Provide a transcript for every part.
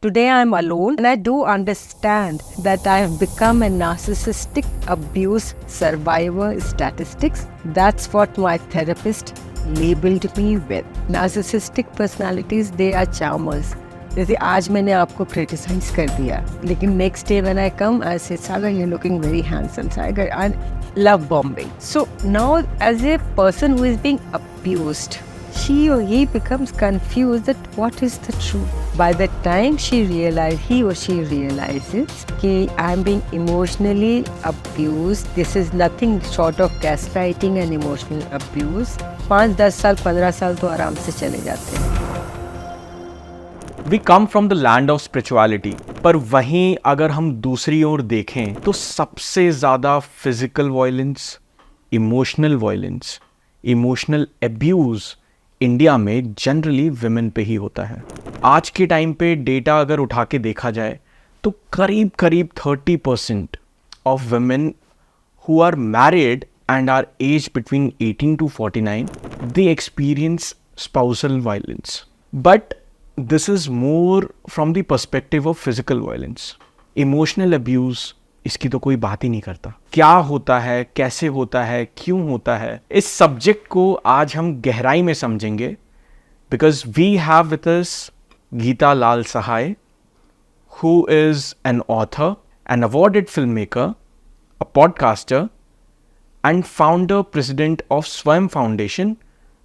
Today I'm alone and I do understand that I have become a narcissistic abuse survivor statistics. That's what my therapist labeled me with. Narcissistic personalities, they are charmers. जैसे आज मैंने आपको criticise कर दिया, लेकिन next day when I come I say Sagar you looking very handsome, Sagar I love bombing. So now as a person who is being abused, she or he becomes confused that what is the truth. By the time he or she realizes that I am being emotionally abused, this is nothing short of gaslighting and emotional abuse. 5-10 साल 15 साल तो आराम से चले जाते हैं. We come from the land of spirituality, पर वहीं अगर हम दूसरी ओर देखें तो सबसे ज़्यादा physical violence, emotional violence, emotional abuse India में जनरली विमेन पे ही होता है. आज के टाइम पे डेटा अगर उठा के देखा जाए तो करीब 30% of women who are married and are age between 18 to 49 they experience spousal violence. But this is more from the perspective of physical violence. Emotional abuse इसकी तो कोई बात ही नहीं करता. क्या होता है, कैसे होता है, क्यों होता है, इस सब्जेक्ट को आज हम गहराई में समझेंगे. Because we have with us Geeta Lal Sahay, who is an author, an awarded filmmaker, a podcaster, and founder president of Swayam Foundation,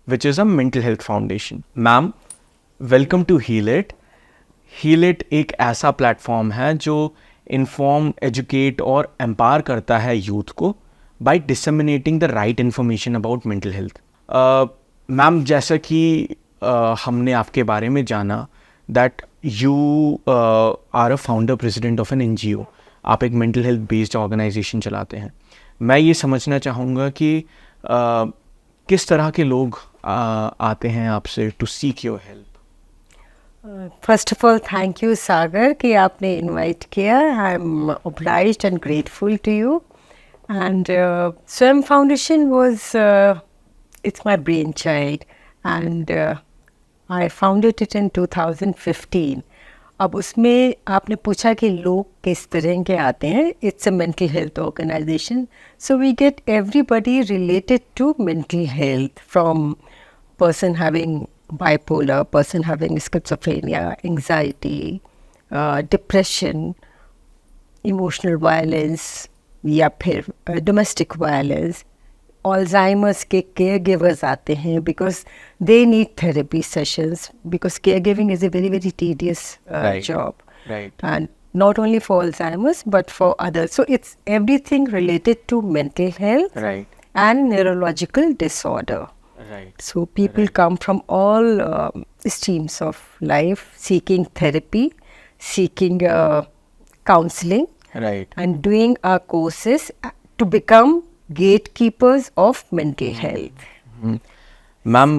which is a mental health foundation. Ma'am, welcome to HealIT. HealIT एक ऐसा platform है जो inform, educate और empower करता है youth को by disseminating the right information about mental health. Ma'am, जैसा कि हमने आपके बारे में जाना that you are a founder president of an NGO. आप एक मेंटल हेल्थ बेस्ड ऑर्गेनाइजेशन चलाते हैं. मैं ये समझना चाहूँगा कि किस तरह के लोग आते हैं आपसे to seek your help. First of all thank you Sagar कि आपने इनवाइट किया. I am obliged and grateful to you. And Swayam Foundation was, it's my brainchild, and I founded it in 2015. अब उसमें आपने पूछा कि लोग किस तरह के आते हैं. It's a mental health organisation, so we get everybody related to mental health, from person having bipolar, person having schizophrenia, anxiety, depression, emotional violence, या फिर domestic violence. Alzheimer's के caregivers आते हैं because they need therapy sessions, because caregiving is a very, very tedious job. Right. And not only for Alzheimer's but for others. So it's everything related to mental health, Right. and neurological disorder. Right. So people come from all streams of life, seeking therapy, seeking counseling, Right. and doing our courses to become gatekeepers of mental health. Ma'am,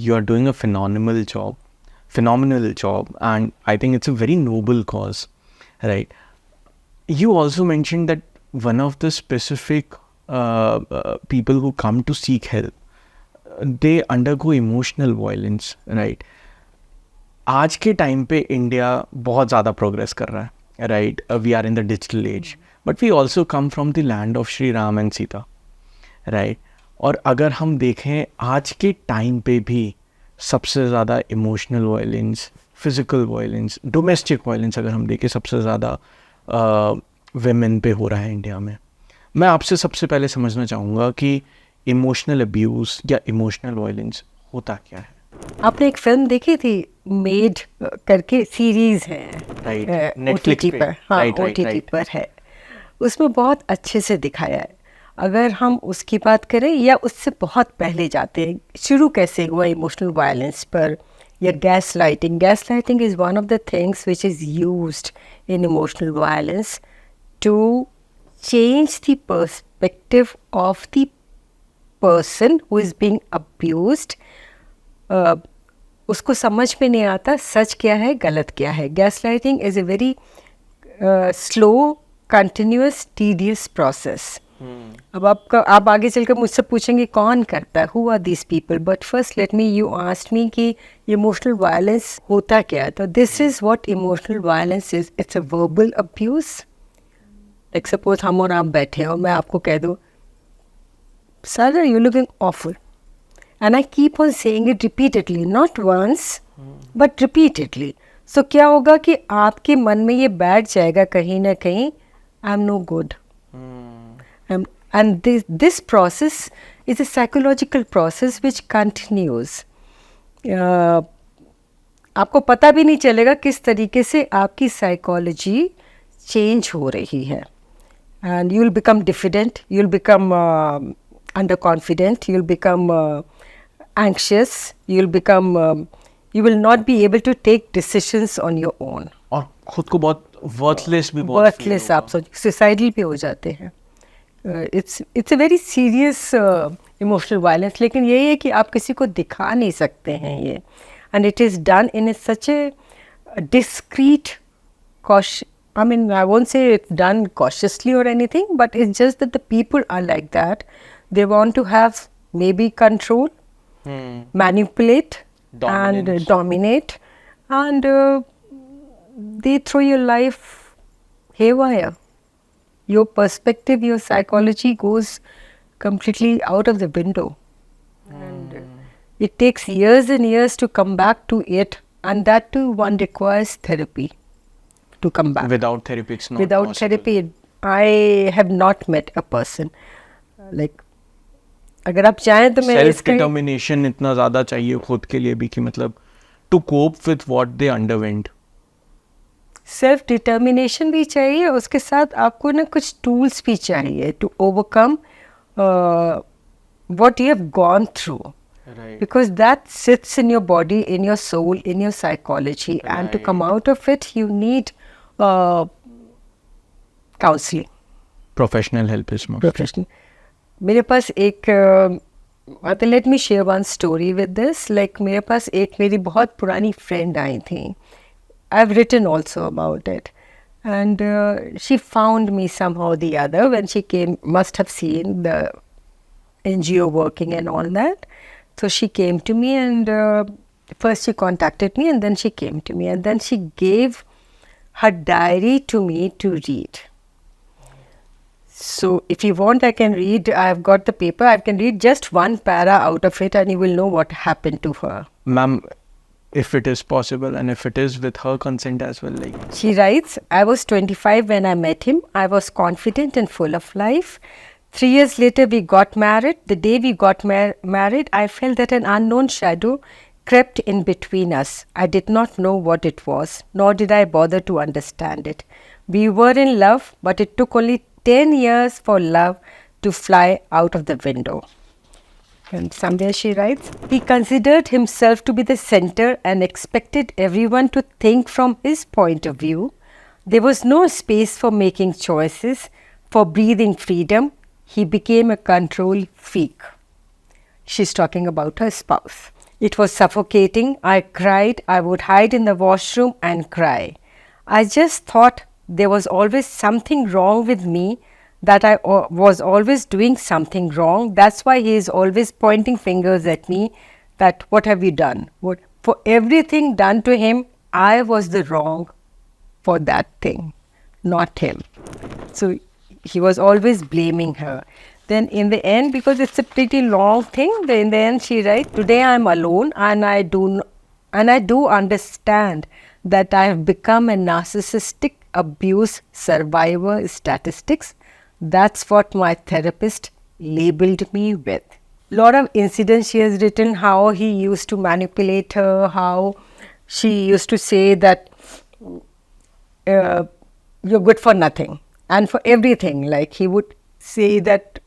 you are doing a phenomenal job, and I think it's a very noble cause, right? You also mentioned that one of the specific people who come to seek help, they undergo emotional violence, right? आज के time पे India बहुत ज़्यादा progress कर रहा है, right? We are in the digital age, but we also come from the land of Shri Ram and Sita, right? और अगर हम देखें आज के टाइम पे भी सबसे ज़्यादा emotional violence, physical violence, domestic violence अगर हम देखें सबसे ज़्यादा वेमेन पे हो रहा है इंडिया में. मैं आपसे सबसे पहले समझना चाहूँगा कि इमोशनल अब्यूज़ या इमोशनल वायलेंस होता क्या है? आपने एक फिल्म देखी थी, मेड करके सीरीज है, Netflix OTT पर, हाँ OTT पर है. उसमें बहुत अच्छे से दिखाया है. अगर हम उसकी बात करें या उससे बहुत पहले जाते हैं, शुरू कैसे हुआ इमोशनल वायलेंस पर, या gaslighting. Gaslighting is one of the things which is used in emotional violence to change the perspective of the person who is being abused. उसको समझ में नहीं आता सच क्या है, गलत क्या है. Gaslighting is a very slow, continuous, tedious process. अब आप आगे चलकर मुझसे पूछेंगे कौन करता है, who are this people, but first let me you asked me कि इमोशनल वायलेंस होता क्या है. तो this is what emotional violence is. It's a verbal abuse. Like suppose हम और आप बैठे हैं और मैं आपको कह दूँ, sir you looking awful, and I keep on saying it repeatedly, not once but repeatedly. So क्या होगा कि आपके मन में ये बैठ जाएगा कहीं ना कहीं, I am no good. And this process is a psychological process which continues. आपको पता भी नहीं चलेगा किस तरीके से आपकी साइकोलॉजी चेंज हो रही है. And you'll become diffident, you'll become underconfident, you'll become anxious, you will not be able to take decisions on your own. और खुद को बहुत वर्थलेस भी बहुत वर्थलेस आप सुसाइडल पे हो जाते हैं. It's a very serious emotional violence. लेकिन यही है कि आप किसी को दिखा नहीं सकते हैं ये, and it is done in such A discrete I mean, I won't say it's done cautiously or anything, but it's just that the people are like that. They want to have maybe control, manipulate, and dominate, and they throw your life haywire. Your perspective, your psychology goes completely out of the window. And it takes years and years to come back to it, and that too one requires therapy to come back. Without therapy, it's not Without possible. therapy, I have not met a person. Like, अगर आप चाहें तो मैं self determination इतना ज़्यादा चाहिए खुद के लिए भी कि मतलब to cope with what they underwent. Self determination भी चाहिए, उसके साथ आपको ना कुछ टूल्स भी चाहिए to overcome what you have gone through. Because that sits in your body, in your soul, in your psychology, and to come out of it, you need counseling. Professional help is more. Professional. मेरे पास एक let me share one story with this. Like मेरे पास एक मेरी बहुत पुरानी friend आई थी. I've written also about it. And she found me somehow or the other when she came, must have seen the NGO working and all that. So she came to me, and first she contacted me, and then she came to me, and then she gave her diary to me to read. So if you want, I can read. I've got the paper. I can read just one para out of it, and you will know what happened to her. Ma'am, if it is possible, and if it is with her consent as well. Like, she writes, I was 25 when I met him. I was confident and full of life. 3 years later, we got married. The day we got married, I felt that an unknown shadow crept in between us. I did not know what it was, nor did I bother to understand it. We were in love, but it took only 10 years for love to fly out of the window. And somewhere she writes, he considered himself to be the center and expected everyone to think from his point of view. There was no space for making choices, for breathing freedom. He became a control freak. She's talking about her spouse. It was suffocating. I cried. I would hide in the washroom and cry. I just thought there was always something wrong with me, that I was always doing something wrong. That's why he is always pointing fingers at me, that what have you done? For everything done to him, I was the wrong for that thing, not him. So he was always blaming her. Then in the end, because it's a pretty long thing, in the end she writes, today I am alone, and I do understand that I have become a narcissistic abuse survivor statistics. That's what my therapist labeled me with. Lot of incidents she has written, how he used to manipulate her, how she used to say that you're good for nothing. And for everything, like he would say that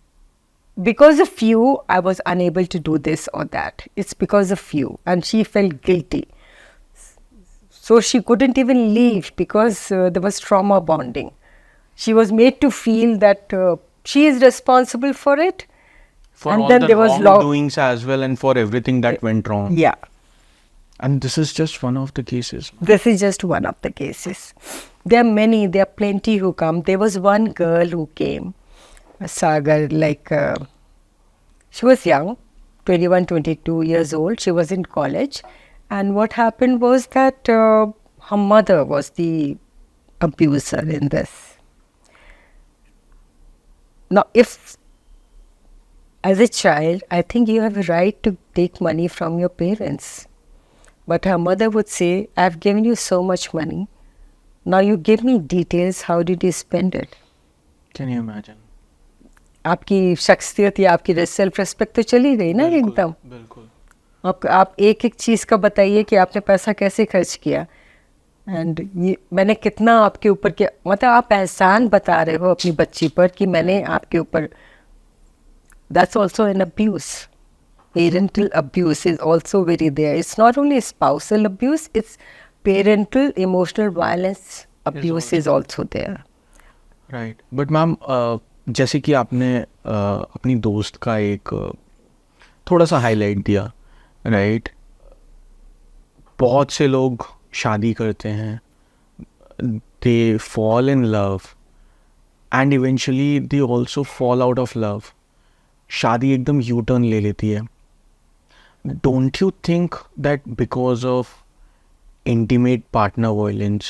because of you, I was unable to do this or that. It's because of you. And she felt guilty. So she couldn't even leave because there was trauma bonding. She was made to feel that she is responsible for it. For and all then the there was wrongdoings as well, and for everything that went wrong. Yeah. And this is just one of the cases. This is just one of the cases. There are many, there are plenty who come. There was one girl who came, Sagar, like she was young, 21, 22 years old. She was in college. And what happened was that her mother was the abuser in this. Now, if as a child, I think you have a right to take money from your parents. But her mother would say, I've given you so much money. Now you give me details, how did you spend it? Can you imagine? आपकी शख्सियत या आपकी self respect तो चली गई ना एकदम. बिल्कुल. आप एक एक चीज़ का बताइए कि आपने पैसा कैसे खर्च किया एंड ये मैंने कितना आपके ऊपर किया. मतलब आप एहसान बता रहे हो अपनी बच्ची पर कि मैंने आपके ऊपर. That's also an abuse. Parental abuse is also very there. It's not only spousal abuse, it's parental emotional violence abuse is also there. Right. But ma'am, जैसे कि आपने अपनी दोस्त का एक थोड़ा सा हाईलाइट दिया, राइट. बहुत से लोग शादी करते हैं, they fall in love and eventually they also fall out of love. शादी एकदम यू टर्न ले लेती है. Don't you think that because of intimate partner violence,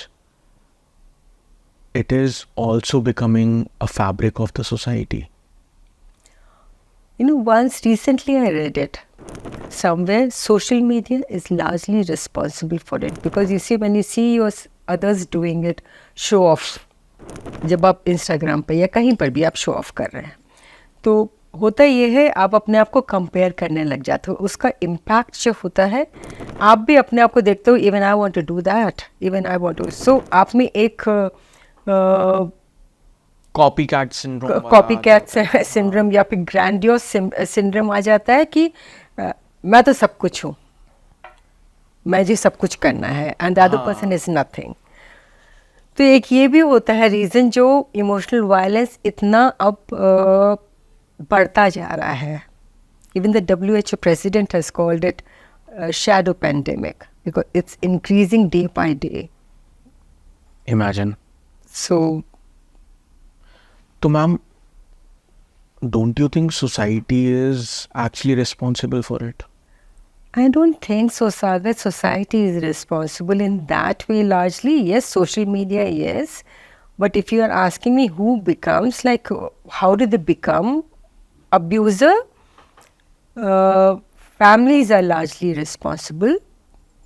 it is also becoming a fabric of the society? You know, once recently I read it somewhere, social media is largely responsible for it because you see, when you see others doing it, show off. जब आप Instagram पे या कहीं पर भी आप show off कर रहे हैं तो होता ये है, आप अपने आप को कंपेयर करने लग जाते हो. उसका इम्पैक्ट जो होता है, आप भी अपने आप को देखते हो, even I want to do that, even I want to. So आप में एक Copycat syndrome. कॉपीकैट सिंड्रोम या फिर ग्रैंडियोस सिंड्रोम आ जाता है कि मैं तो सब कुछ हूँ, मैं जी सब कुछ करना है and the other person is nothing. तो एक ये भी होता है रीज़न जो इमोशनल वायलेंस इतना अब बढ़ता जा रहा है. Even the WHO president has called it shadow pandemic because it's increasing day by day. Imagine. So तो ma'am, don't you think society is actually responsible for it? I don't think so, Sagar. Society is responsible in that way largely. Yes, social media, yes. But if you are asking me who becomes, like, how do they become abuser? Families are largely responsible.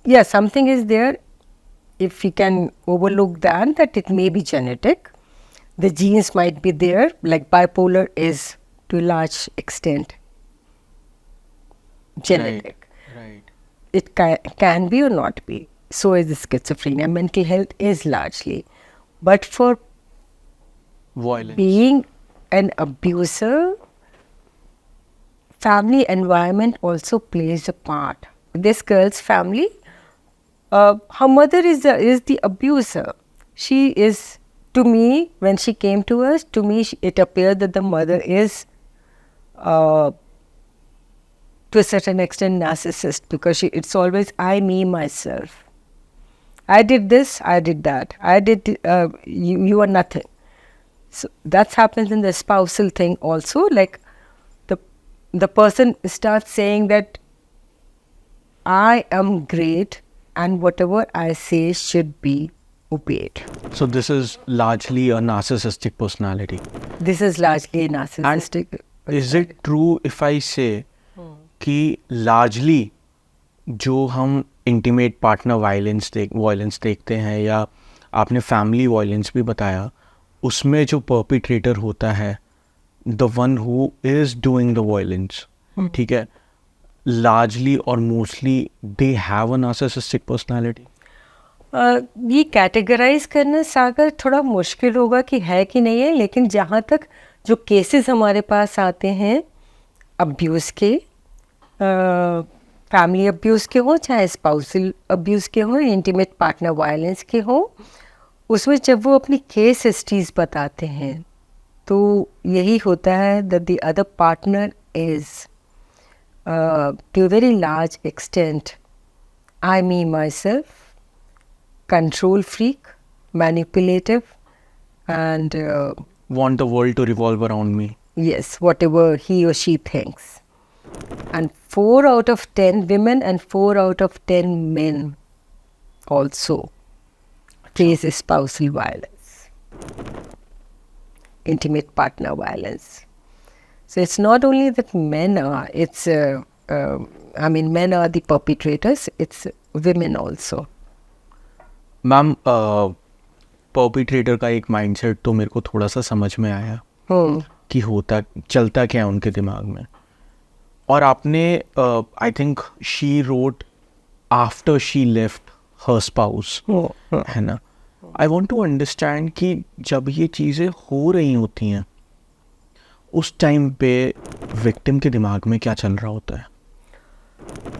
Yeah, something is there. If you can overlook that it may be genetic. The genes might be there, like bipolar is to a large extent genetic. Right. It can be or not be. So is the schizophrenia. Mental health is largely. But for Violence. being an abuser, family environment also plays a part. This girl's family, her mother is the abuser. She is, to me, when she came to us, to me it appeared that the mother is to a certain extent narcissist because it's always I, me, myself. I did this, I did that. I did, you are nothing. So that happens in the spousal thing also. Like the person starts saying that I am great and whatever I say should be obeyed. So this is largely a narcissistic personality. This is largely narcissistic. Is it true if I say कि largely जो हम intimate partner violence देखते हैं या आपने family violence भी बताया, उसमें जो perpetrator होता है, the one who is doing the violence, ठीक है, largely or mostly they have a narcissistic personality? ये कैटेगराइज करना सागर थोड़ा मुश्किल होगा कि है कि नहीं है, लेकिन जहाँ तक जो केसेस हमारे पास आते हैं अब्यूज़ के, फैमिली अब्यूज़ के हों चाहे स्पाउसल अब्यूज़ के हों, इंटीमेट पार्टनर वायलेंस के हों, उसमें जब वो अपनी केस हिस्ट्रीज बताते हैं तो यही होता है that the other partner is to very large extent I me myself control freak, manipulative, and Want the world to revolve around me. yes, whatever he or she thinks. And 4 out of 10 women and 4 out of 10 men also face spousal violence, intimate partner violence. So it's not only that men are, men are the perpetrators, it's women also. Ma'am perpetrator का एक mindset तो मेरे को थोड़ा सा समझ में आया कि होता चलता क्या है उनके दिमाग में. और आपने I think she wrote after she left her spouse, है ना. आई वांट टू अंडरस्टैंड कि जब ये चीज़ें हो रही होती हैं उस टाइम पे विक्टिम के दिमाग में क्या चल रहा होता है.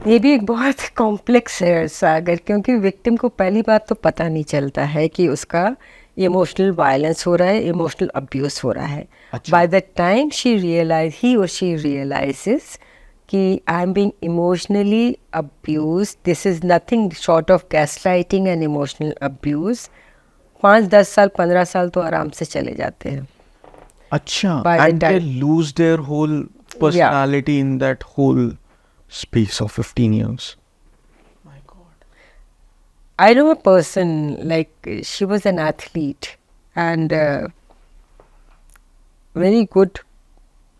ये भी एक बहुत कॉम्प्लेक्स है सागर, क्योंकि विक्टिम को पहली बात तो पता नहीं चलता है कि उसका इमोशनल वायलेंस हो रहा है, इमोशनल अब्यूज़ हो रहा है. बाय द टाइम ही और शी रियलाइजेस कि I am being emotionally abuse, this is nothing short of gaslighting and emotional abuse, 5-10 साल 15 साल तो आराम से चले जाते हैं. अच्छा, and they lose their whole personality in that whole space of 15 years. My God. I know a person, like she was an athlete and very good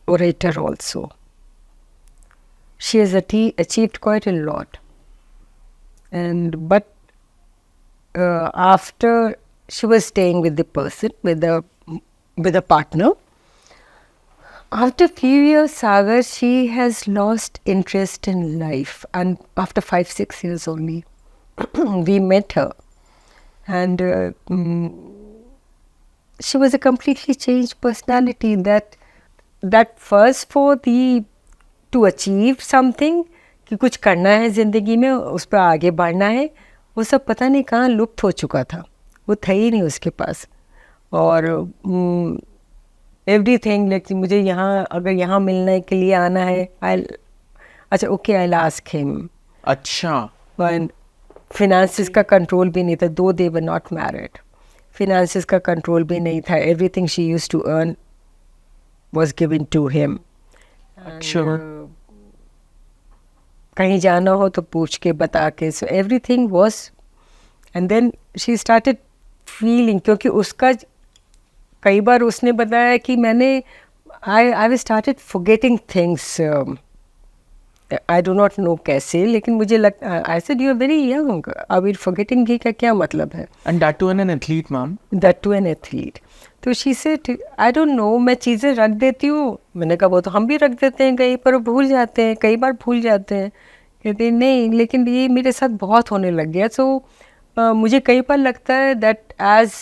orator also. She has achieved quite a lot. But after she was staying with the person, with a partner, after few years, Sagar, she has lost interest in life, and after 5-6 years only, we met her, and she was a completely changed personality. That first for to achieve something, कि कुछ करना है ज़िंदगी में, उस पर आगे बढ़ना है, वो सब पता नहीं कहाँ लुप्त हो चुका था, वो था ही नहीं उसके पास. और एवरीथिंग, लेकिन मुझे अगर यहाँ मिलने के लिए आना है, अच्छा ओके, आई आस्क हिम. अच्छा. फिनेंसेस का कंट्रोल भी नहीं था, though they were not married. Finances का कंट्रोल भी नहीं था. Everything she used to earn was given to him. अच्छा. कहीं जाना हो तो पूछ के बता के, so everything was. And then she started feeling, क्योंकि उसका कई बार उसने बताया कि मैंने I started forgetting things. I do not know कैसे, लेकिन मुझे लगता, I said you are very young, I forgetting का क्या मतलब है. And that too an athlete ma'am. That too an athlete. तो she said I don't know, मैं चीज़ें रख देती हूँ. मैंने कहा वो तो हम भी रख देते हैं कहीं पर, भूल जाते हैं, कई बार भूल जाते हैं. कहते नहीं, लेकिन ये मेरे साथ बहुत होने लग गया. सो मुझे कई बार लगता है that as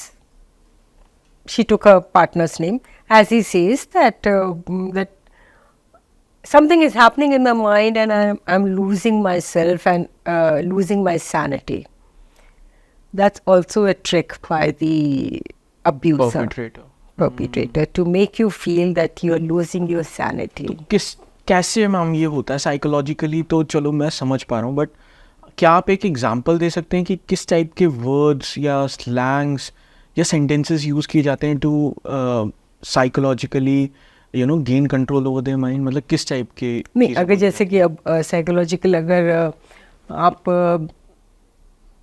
she took her partner's name, as he says that something is happening in my mind and I'm losing myself and losing my sanity. That's also a trick by the abuser, perpetrator, to make you feel that you're losing your sanity. कैसे ma'am ये होता है psychologically? तो चलो मैं समझ पा रहा हूँ, बट क्या आप एक एग्जांपल दे सकते हैं कि किस टाइप के वर्ड्स या स्लैंग्स या सेंटेंसेस यूज़ किए जाते हैं to psychologically gain control over their mind? मतलब किस टाइप के? नहीं, अगर जैसे कि अब साइकोलॉजिकल अगर आप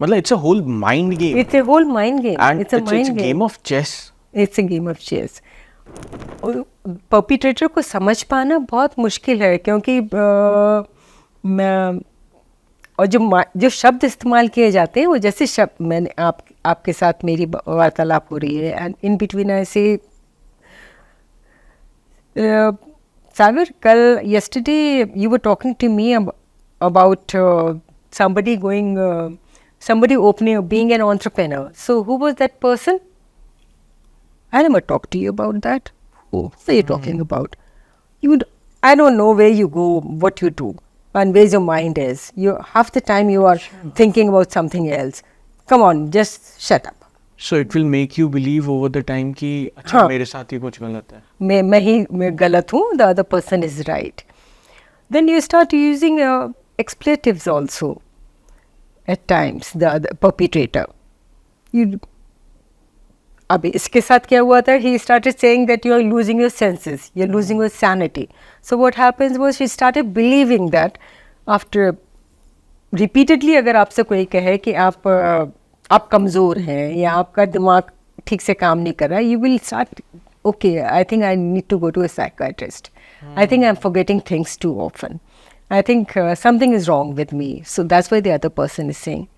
मतलब it's a whole mind game. It's a whole mind game. It's a game of chess. It's a game of chess. Perpetrator को समझ पाना बहुत मुश्किल है, क्योंकि और जो शब्द इस्तेमाल किए जाते हैं, वो जैसे शब्द मैंने आपके साथ मेरी वार्तालाप हो रही है, एंड इन बिटवीन ऐसे सागर, कल yesterday you were talking to me about somebody opening, being an entrepreneur. So who was that person? I never talked to you about that. What are you talking about? I don't know where you go, what you do, and where your mind is. Half the time you are thinking about something else. Come on, just shut up. So it will make you believe over the time कि अच्छा मेरे साथ ही कुछ गलत है. मैं गलत हूँ, the other person is right. Then you start using expletives also at times, the perpetrator. अभी इसके साथ क्या हुआ था, he started saying that you are losing your senses, you're losing your sanity. So what happens was she started believing that after repeatedly अगर आपसे कोई कहे कि आप कमज़ोर हैं या आपका दिमाग ठीक से काम नहीं कर रहा, you will start, okay, I think I need to go to a psychiatrist. I think I'm forgetting things too often. I think something is wrong with me. So that's why the other person is saying.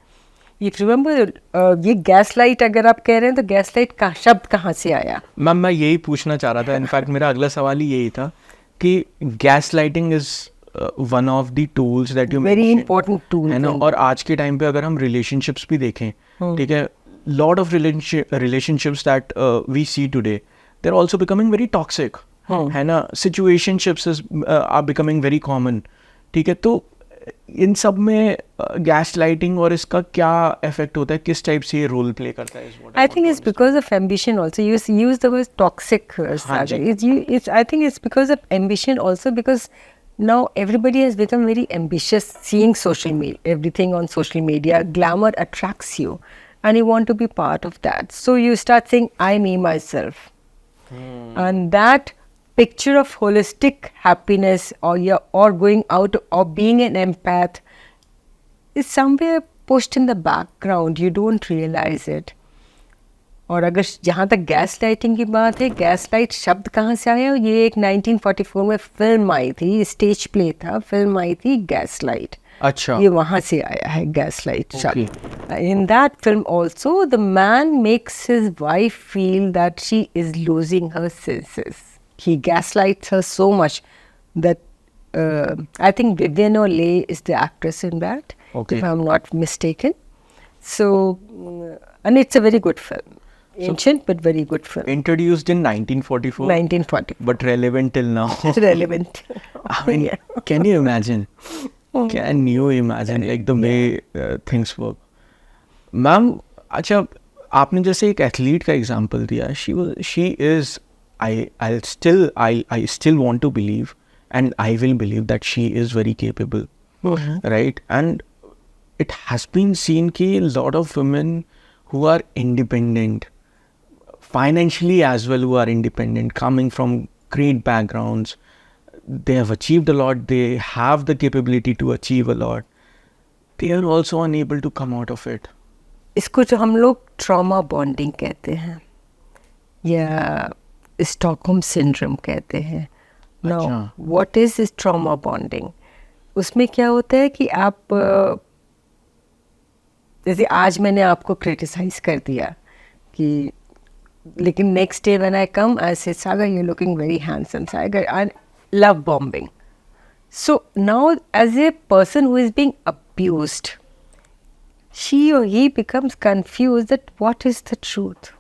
If you remember, ये gaslight अगर आप कह रहे हैं तो gaslight का शब्द कहाँ से आया? मैम मैं यही पूछना चाह रहा था, इनफैक्ट मेरा अगला सवाल ही यही था कि gaslighting is one of the tools that you Very mentioned, important tool. है ना. और आज के टाइम पे अगर हम relationships भी देखें, ठीक है, lot of relationships that we see today, they're also becoming very toxic, है ना. Situationships are becoming very common, ठीक है. तो इन सब में gaslighting और इसका क्या इफेक्ट होता है, किस टाइप से ये रोल प्ले करता है? I think it's because of ambition also. You use the word toxic, Sagar. I think it's because of ambition also, because now everybody has become very ambitious, seeing social media, everything on social media. Glamour attracts you and you want to be part of that. So you start saying, I, me, myself. And that picture of holistic happiness or going out or being an empath is somewhere pushed in the background. You don't realize it. और अगर जहाँ तक gas lighting की बात है, gas light शब्द कहाँ से आया? ये एक 1944 में फिल्म आई थी, स्टेज प्ले था, फिल्म आई थी गैस लाइट. अच्छा, ये वहाँ से आया है गैस लाइट शब्द. In that film also the man makes his wife feel that she is losing her senses. He gaslights her so much that I think Vivian O'Leigh is the actress in that, if I'm not mistaken. So, and it's a very good film. Ancient but very good film. Introduced in 1944. 1940. But relevant till now. Relevant. I mean, can you imagine? Can you imagine like the way things work? Ma'am, अच्छा, आपने जैसे एक athlete का example दिया. She is. I still want to believe, and I will believe that she is very capable, right? And it has been seen कि a lot of women who are independent, financially as well, who are independent, coming from great backgrounds, they have achieved a lot, they have the capability to achieve a lot, they are also unable to come out of it. इसको जो हम लोग trauma bonding कहते हैं या Stockholm syndrome कहते हैं. Now what is this trauma bonding? उसमें क्या होता है कि आप जैसे आज मैंने आपको क्रिटिसाइज कर दिया कि, लेकिन next day when I come I say Sagar you looking very handsome, Sagar, I love bombing. So now as a person who is being abused, she or he becomes confused that what is the truth.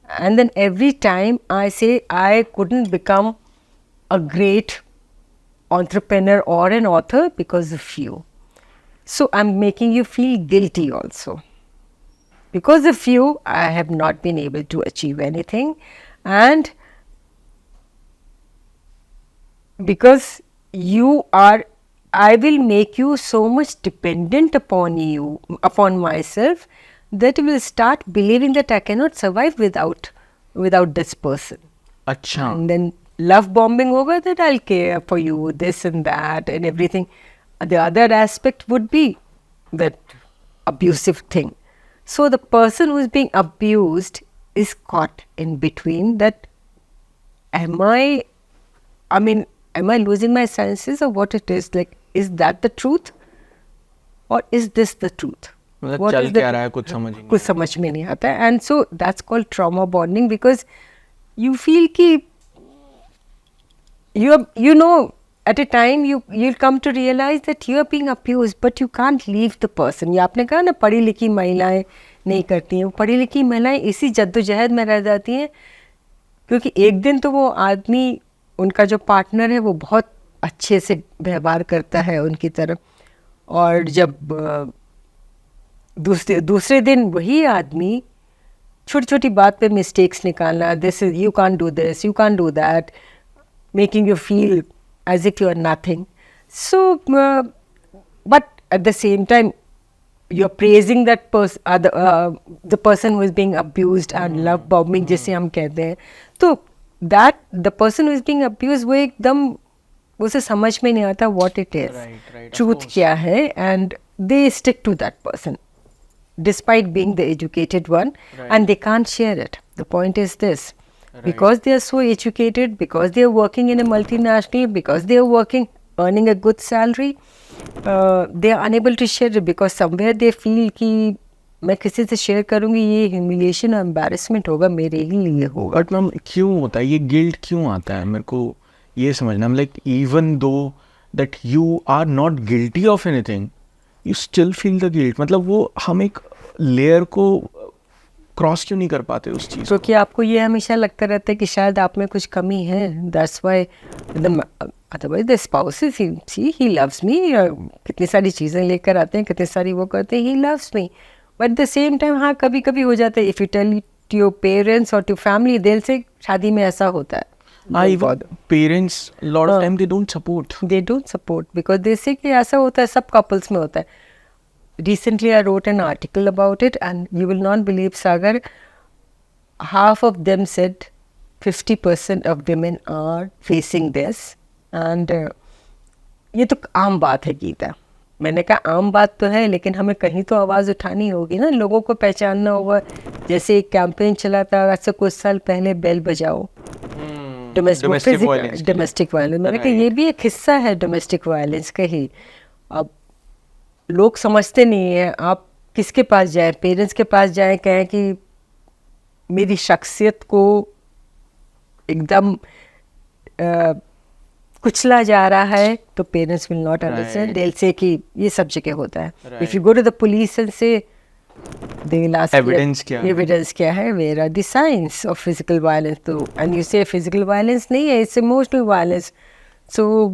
And then every time I say I couldn't become a great entrepreneur or an author because of you. So I'm making you feel guilty also. Because of you, I have not been able to achieve anything. And because you are, I will make you so much dependent upon you, upon myself, that you will start believing that I cannot survive without this person. अच्छा. And then love bombing होगा, that I'll care for you, this and that and everything. The other aspect would be that abusive thing. So the person who is being abused is caught in between that, am I losing my senses or what it is? Like, is that the truth or is this the truth? मतलब चल क्या रहा है कुछ समझ में नहीं आता है. And so that's called trauma bonding, because you feel कि you know at a time you'll come to realize that you are being abused, but you can't leave the person. या आपने कहा ना पढ़ी लिखी महिलाएं नहीं करती हैं, पढ़ी लिखी महिलाएं इसी जद्दोजहद में रह जाती हैं, क्योंकि एक दिन तो वो आदमी, उनका जो पार्टनर है वो बहुत अच्छे से व्यवहार करता है उनकी तरफ, और जब दूसरे दिन वही आदमी छोटी छोटी बात पे मिस्टेक्स निकालना, this is, you can't do this, you can't do that, making you feel as if you are nothing. So but at the same time you're praising that person, the person who is being abused and love bombing जैसे हम कहते हैं, तो that the person who is being abused वो एकदम उसे समझ में नहीं आता what it is, truth क्या है, and they stick to that person despite being the educated one, and they can't share it. The point is this, because they are so educated, because they are working in a multinational, because they are working earning a good salary, they are unable to share it because somewhere they feel कि मैं किसी से share करूँगी ये humiliation और embarrassment होगा मेरे ही लिए होगा. बट मैम क्यों होता है ये, गिल्ट क्यों आता है, मेरे को ये समझना. Like even though that you are not guilty of anything, you still feel the guilt. मतलब वो हम एक लेयर को क्रॉस क्यों नहीं कर पाते उस चीज़, क्योंकि आपको ये हमेशा लगता रहता है कि शायद आप में कुछ कमी है. That's why otherwise the spouses he loves मी, कितनी सारी चीज़ें लेकर आते हैं, कितनी सारी वो करते हैं, he loves me, but the same time हाँ कभी कभी हो जाता है. If you tell to your parents और टू फैमिली, दिल से शादी में ऐसा होता है. Parents lot of time they don't support because they say कि ऐसा होता है, सब कपल्स में होता है. Recently I wrote an article about it, and you will not believe, Sagar, half of them said 50% of women are facing this, and ये तो आम बात है गीता. मैंने कहा आम बात तो है, लेकिन हमें कहीं तो आवाज़ उठानी होगी ना, लोगों को पहचानना होगा. जैसे एक कैंपेन चला था आज से कुछ साल पहले, बेल बजाओ, डोमेस्टिक वायलेंस. मैंने कहा ये भी एक हिस्सा है डोमेस्टिक वायलेंस का ही. अब लोग समझते नहीं है. आप किसके पास जाए, पेरेंट्स के पास जाए, कहें कि मेरी शख्सियत को एकदम कुचला जा रहा है, तो parents will not understand. They will say कि ये सब जगह होता है. If you go to the police and say, they will ask evidence क्या है, where are the signs of physical violence. तो and you say physical violence नहीं है, it's emotional violence. So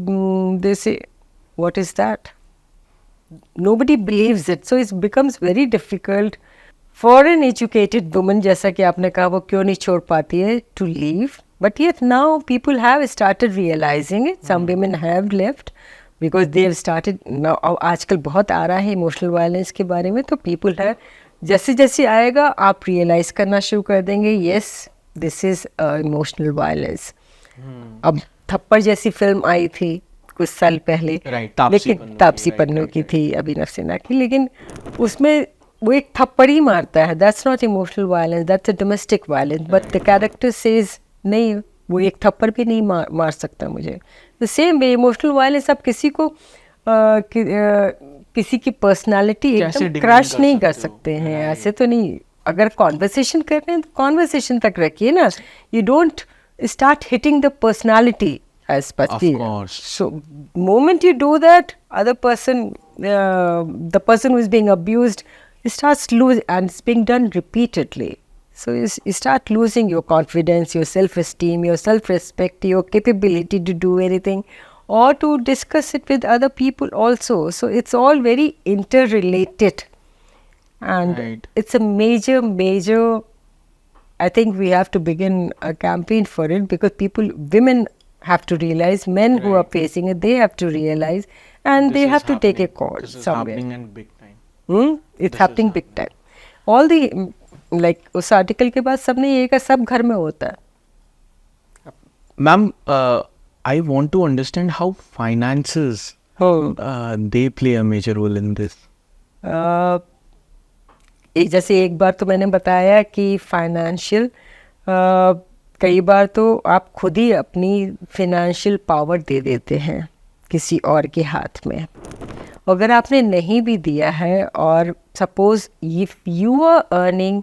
they say what is that? Nobody believes it, so it becomes very difficult for an educated woman, जैसा कि आपने कहा, वो क्यों नहीं छोड़ पाती है, to leave. But yet now people have started realizing it. Some women have left because they have started now. आजकल बहुत आ रहा है इमोशनल वायलेंस के बारे में, तो people have, जैसे जैसे आएगा आप रियलाइज करना शुरू कर देंगे, yes this is emotional violence. अब थप्पड़ जैसी फिल्म आई थी कुछ साल पहले, लेकिन तापसी पन्नू की थी, अभिनव सिन्हा की, लेकिन उसमें वो एक थप्पड़ ही मारता है. That's not emotional violence, that's a domestic violence. But the character says नहीं, वो एक थप्पड़ भी नहीं मार सकता मुझे. The same way emotional violence, आप किसी को किसी की पर्सनालिटी एकदम क्रश नहीं कर सकते हैं. ऐसे तो नहीं. अगर कॉन्वर्सेशन कर रहे हैं तो कॉन्वर्सेशन तक रखिए ना. You don't start hitting the personality as per. Of course. So moment you do that, other person, the person who is being abused, starts losing, and it's being done repeatedly. So you start losing your confidence, your self-esteem, your self-respect, your capability to do anything or to discuss it with other people also. So it's all very interrelated, and it's a major, I think we have to begin a campaign for it, because women have to realize, men who are facing it, they have to realize, and they have to take a call somewhere. Happening in big time. It's happening big time. All the like उस article के बाद सबने ये कहा, सब घर में होता है. Ma'am, I want to understand how finances they play a major role in this. जैसे एक बार तो मैंने बताया कि फाइनेंशियल, कई बार तो आप खुद ही अपनी फिनेंशियल पावर दे देते हैं किसी और के हाथ में. अगर आपने नहीं भी दिया है, और suppose if you are earning,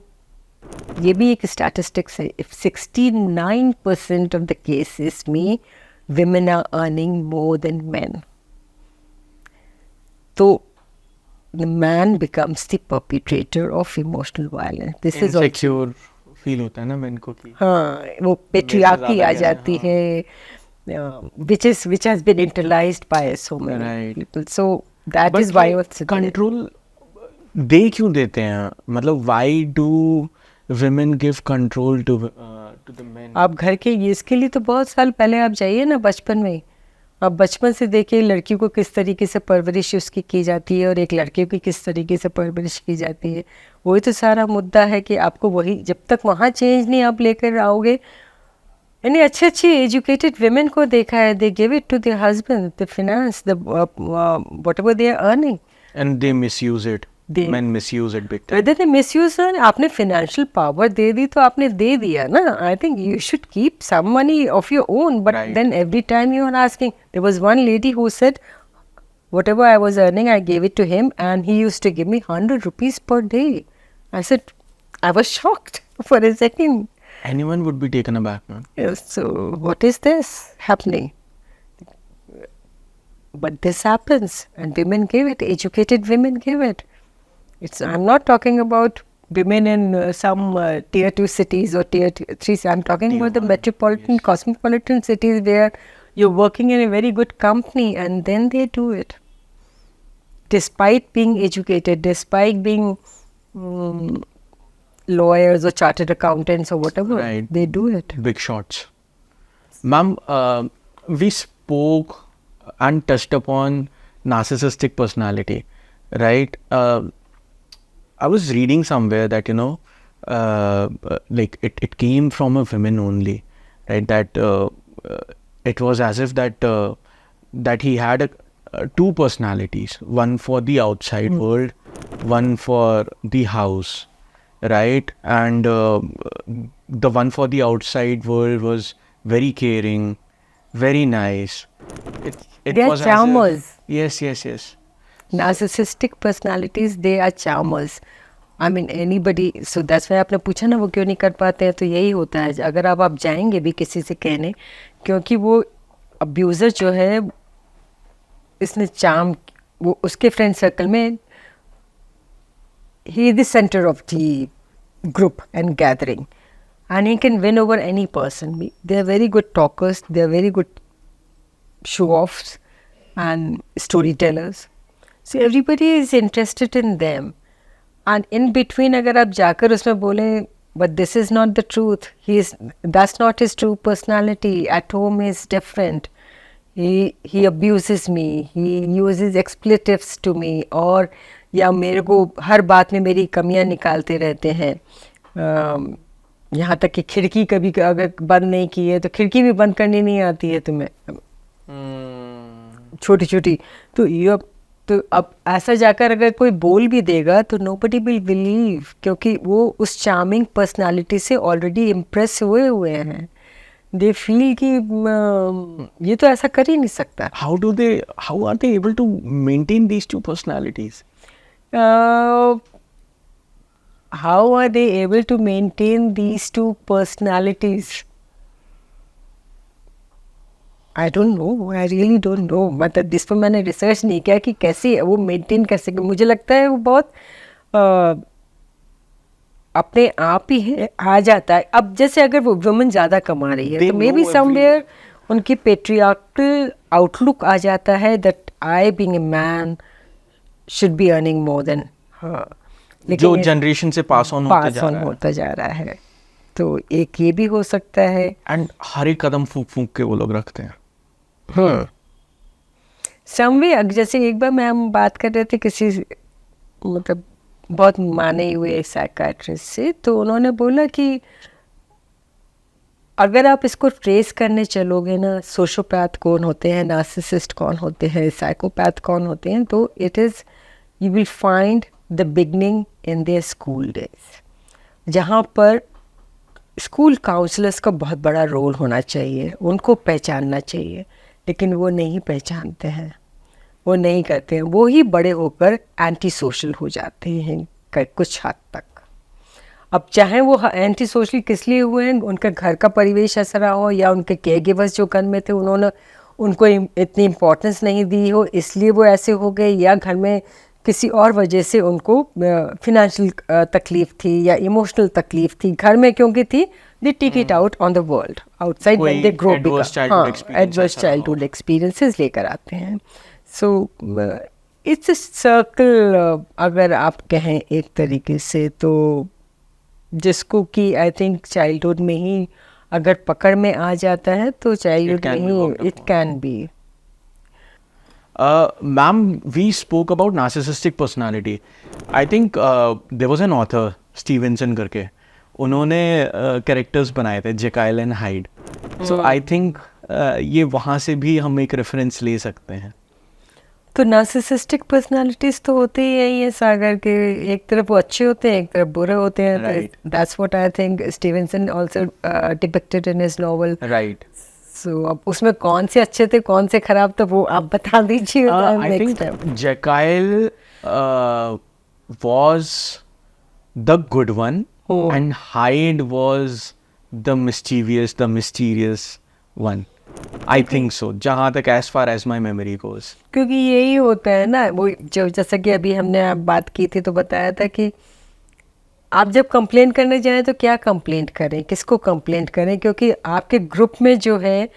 ये भी एक स्टैटिस्टिक्स है, इफ 69% ऑफ द केसेस में women are earning more than men, तो the man becomes the perpetrator of emotional violence. This is insecure feel होता है ना मैन को कि हाँ, वो पेट्रियार्की आ जाती है, which has been internalized by so many people. So that is why control दे क्यों देते हैं, मतलब why do women give control to the men? आप घर के इसके लिए तो बहुत साल पहले आप जाइए ना, बचपन में आप बचपन से देखिए लड़की को किस तरीके से परवरिश उसकी की जाती है और एक लड़के की किस तरीके से परवरिश की जाती है। वही तो सारा मुद्दा है कि आपको वही, जब तक वहाँ चेंज नहीं आप लेकर आओगे। यानी अच्छी अच्छी एजुकेटेड वेमेन को देखा है, they give it to their husband, the finance, the whatever they are earning, and they misuse it, They- men misuse it big time. whether they misuse it, आपने financial power दे दी तो आपने दे दिया ना। I think you should keep some money of your own, but Right. then every time you are asking, there was one lady who said, whatever I was earning, I gave it to him, and he used to give me 100 rupees per day. I said, I was shocked for a second. Anyone would be taken aback, man. Yes, so what is this happening? But this happens, and women give it, educated women give it. I'm not talking about women in some tier 2 cities or tier 3. I'm talking Tier about the 1, metropolitan, yes. cosmopolitan cities where you're working in a very good company, and then they do it. Despite being educated, despite being lawyers or chartered accountants or whatever, Right. they do it. Big shots. Ma'am, we spoke and touched upon narcissistic personality, right? I was reading somewhere that, like it came from a woman only, right? That it was as if that he had two personalities, one for the outside world, one for the house, right? And the one for the outside world was very caring, very nice. It They are was as if- charmers. Yes. Narcissistic personalities, they are charmers. I mean anybody, so that's why आपने पूछा ना वो क्यों नहीं कर पाते हैं, तो यही होता है। अगर आप जाएंगे भी किसी से कहने, क्योंकि वो अब्यूज़र जो है, इसने चार्म, वो उसके फ्रेंड सर्कल में, he is the center of the group and gathering, and he can win over any person. They are very good talkers, they are very good show-offs and storytellers. So everybody is interested in them. And in between, अगर आप जाकर उसमें बोलें, but this is not the truth. That's not his true personality. At home he is different. He abuses me. He uses expletives to me. और या मेरे को हर बात में मेरी कमियां निकालते रहते हैं। यहाँ तक कि खिड़की कभी अगर बंद नहीं की है तो खिड़की भी बंद करनी नहीं आती है तुम्हें, छोटी छोटी। तो अब ऐसा जाकर अगर कोई बोल भी देगा तो nobody will believe, क्योंकि वो उस चार्मिंग पर्सनालिटी से ऑलरेडी इम्प्रेस हुए हैं। दे फील कि ये तो ऐसा कर ही नहीं सकता। How are they able to maintain these two personalities? How are they able to maintain these two personalities? I don't know, I really don't know. मतलब जिस पर मैंने रिसर्च नहीं किया कि कैसे वो मेंटेन कर सके। मुझे लगता है वो बहुत अपने आप ही है, आ जाता है। अब जैसे अगर वो वुमेन ज़्यादा कमा रही है तो मे बी समवेयर उनकी पेट्रियार्कल आउटलुक आ जाता है that I being a man should be earning more than her. जो जनरेशन से पास ऑन होता जा रहा है, तो एक ये भी हो सकता है। एंड हर एक कदम फूंक के वो लोग रखते हैं। समवे जैसे एक बार मैं हम बात कर रहे थे किसी मतलब बहुत माने हुए साइकाट्रिस्ट से, तो उन्होंने बोला कि अगर आप इसको ट्रेस करने चलोगे ना, सोशोपैथ कौन होते हैं, नार्सिसिस्ट कौन होते हैं, साइकोपैथ कौन होते हैं, तो it is you will find the beginning in their school days, जहाँ पर स्कूल काउंसलर्स का बहुत बड़ा रोल होना चाहिए, उनको पहचानना चाहिए, लेकिन वो नहीं पहचानते हैं, वो नहीं करते हैं। वो ही बड़े होकर एंटी सोशल हो जाते हैं कुछ हद तक। अब चाहे वो एंटी सोशल किस लिए हुए हैं, उनका घर का परिवेश ऐसा रहा हो, या उनके केयर गिवर्स जो घर में थे उन्होंने उनको इतनी इम्पोर्टेंस नहीं दी हो इसलिए वो ऐसे हो गए, या घर में किसी और वजह से उनको फिनेंशियल तकलीफ थी या इमोशनल तकलीफ थी, घर में क्योंकि थी, they take it out on the world outside when they grow, adverse childhood experiences लेकर आते हैं। सो इट्स अ सर्कल अगर आप कहें एक तरीके से, तो जिसको कि आई थिंक चाइल्डहुड में ही अगर पकड़ में आ जाता है तो चाइल्डहुड में ही it can be Ma'am, we spoke about narcissistic personality. I think there was an author, Stevenson करके, उन्होंने कैरेक्टर्स बनाए थे, Jekyll and Hyde. So I think ये वहाँ से भी हम एक रेफरेंस ले सकते हैं. तो नार्सिसिस्टिक पर्सनालिटीज तो होते ही यही है सागर के, एक तरफ वो अच्छे होते हैं, एक तरफ बुरे होते हैं. Right. That's what I think Stevenson also depicted in his novel. Right. So अब उसमें कौन से अच्छे थे कौन से खराब, तो वो आप बता दीजिए I next think time. Jekyll was the good one, Oh. and Hyde was the mischievous, the mysterious one. I think so. जहाँ तक as far as my memory goes. क्योंकि यही होता है ना, वो जो जैसा कि अभी हमने बात की थी तो बताया था कि आप जब कंप्लेंट करने जाएं तो क्या कंप्लेंट करें, किसको कंप्लेंट करें, क्योंकि आपके ग्रुप में जो है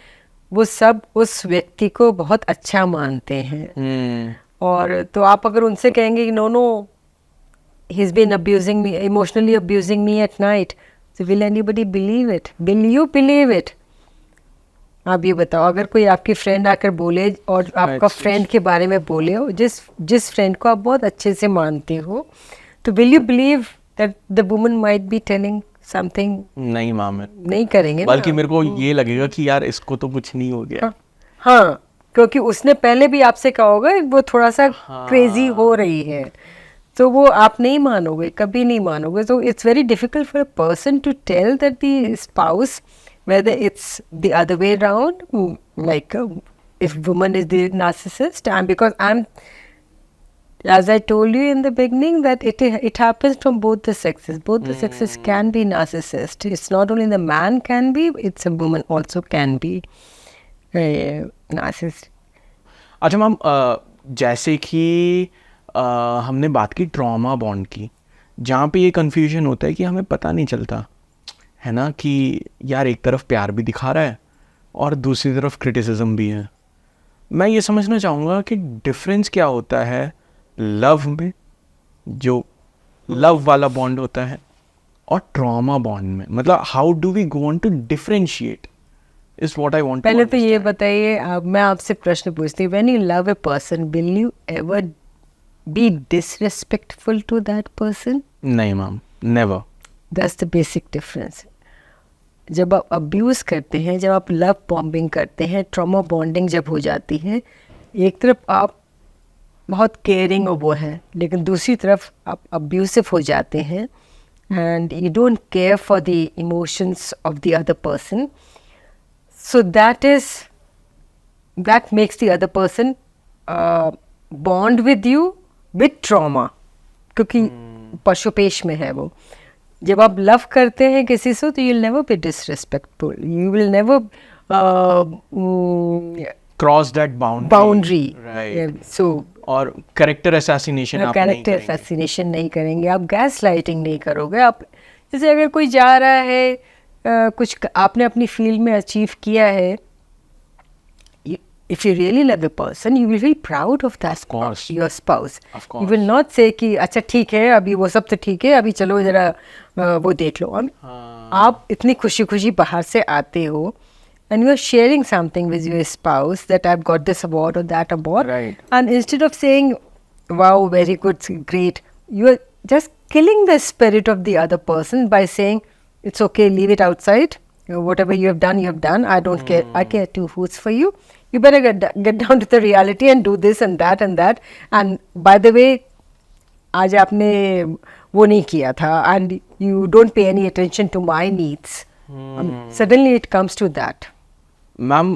वो सब उस व्यक्ति को बहुत अच्छा मानते हैं. और तो आप अगर उनसे कहेंगे कि no he is been abusing me, emotionally abusing me at night, so will anybody believe it? Will you believe it? आप ये बताओ, अगर कोई आपकी फ्रेंड आकर बोले और आपका फ्रेंड के बारे में बोले हो, जिस फ्रेंड को आप बहुत अच्छे से मानते हो, तो will you believe that the woman might be telling something? नहीं मैम, नहीं करेंगे ना. बल्कि मेरे को ये लगेगा कि यार इसको तो कुछ नहीं हो गया. हाँ, क्योंकि उसने पहले भी आपसे कहा होगा वो थोड़ा सा क्रेजी हो रही है, तो वो आप नहीं मानोगे, कभी नहीं मानोगे. तो it's very difficult for a person to tell that the spouse, whether it's the other way around, like if woman is the narcissist, and because as I told you in the beginning, that it happens from both the sexes. Both the sexes can be narcissist. It's not only the man can be, it's a woman also can be narcissist. अच्छा ma'am, जैसे कि हमने बात की trauma bond की, जहाँ पे ये कन्फ्यूजन होता है कि हमें पता नहीं चलता है ना कि यार एक तरफ प्यार भी दिखा रहा है और दूसरी तरफ क्रिटिसिज्म भी है. मैं ये समझना चाहूँगा कि डिफरेंस क्या होता है लव में, जो लव वाला बॉन्ड होता है, और ट्रॉमा बॉन्ड में. मतलब how do we go on to differentiate is what I want. पहले तो ये बताइए, अब मैं आपसे प्रश्न पूछती हूँ, when you love a person, will you ever be disrespectful to that person? नहीं ma'am, never. That's the basic difference. जब आप अब्यूज़ करते हैं, जब आप लव बॉम्बिंग करते हैं, ट्रॉमा बॉन्डिंग जब हो जाती है, एक तरफ आप बहुत केयरिंग वो हैं, लेकिन दूसरी तरफ आप अब्यूसिव हो जाते हैं and you don't care for the emotions of the other person. So that makes the other person bond with you with trauma, क्योंकि पशुपेश में है वो. जब आप लव करते हैं किसी से तो you will never be disrespectful, you will never cross that boundary. Right. So और कैरेक्टर असैसिनेशन आप कैरेक्टर असैसिनेशन नहीं करेंगे, आप गैस लाइटिंग नहीं करोगे. आप जैसे अगर कोई जा रहा है, कुछ आपने अपनी फील्ड में अचीव किया है, if you really love a person, you will be proud of that, of course, your spouse. Of course. You will not say कि अच्छा ठीक है, अभी वो सब तो ठीक है, अभी चलो जरा वो देख लो. आप इतनी खुशी खुशी बाहर से आते हो and you are sharing something with your spouse, that I've got this award or that award, right, and instead of saying wow, very good, great, you are just killing the spirit of the other person by saying it's okay, leave it outside, whatever you have done, I don't care, I care two hoots for you. You better get down to the reality and do this and that and that. And by the way, आज आपने वो नहीं किया था, and you don't pay any attention to my needs. Suddenly it comes to that. Ma'am,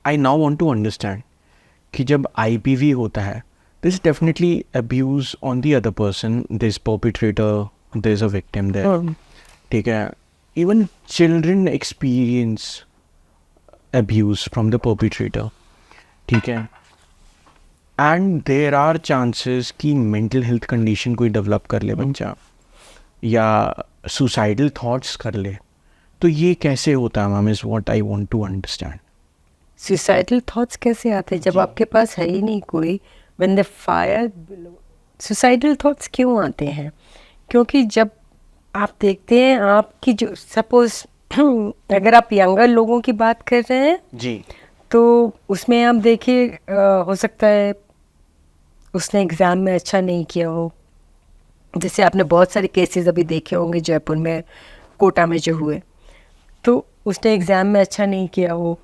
I now want to understand कि जब IPV होता है, there's definitely abuse on the other person. There's perpetrator, there's a victim there. ठीक है. Even children experience abuse from the perpetrator. ठीक है. And there are chances कि mental health condition कोई develop कर ले बच्चा, या suicidal thoughts कर ले. तो ये कैसे होता है ma'am, is what I want to understand. Suicidal thoughts कैसे आते हैं जब आपके पास है ही नहीं कोई? When the fire below. Suicidal thoughts क्यों आते हैं? क्योंकि जब आप देखते हैं आपकी जो सपोज अगर आप यंगर लोगों की बात कर रहे हैं जी, तो उसमें आप देखिए हो सकता है उसने एग्ज़ाम में अच्छा नहीं किया हो, जैसे आपने बहुत सारे केसेस अभी देखे होंगे जयपुर में, कोटा में जो हुए, तो उसने एग्ज़ाम में अच्छा नहीं किया हो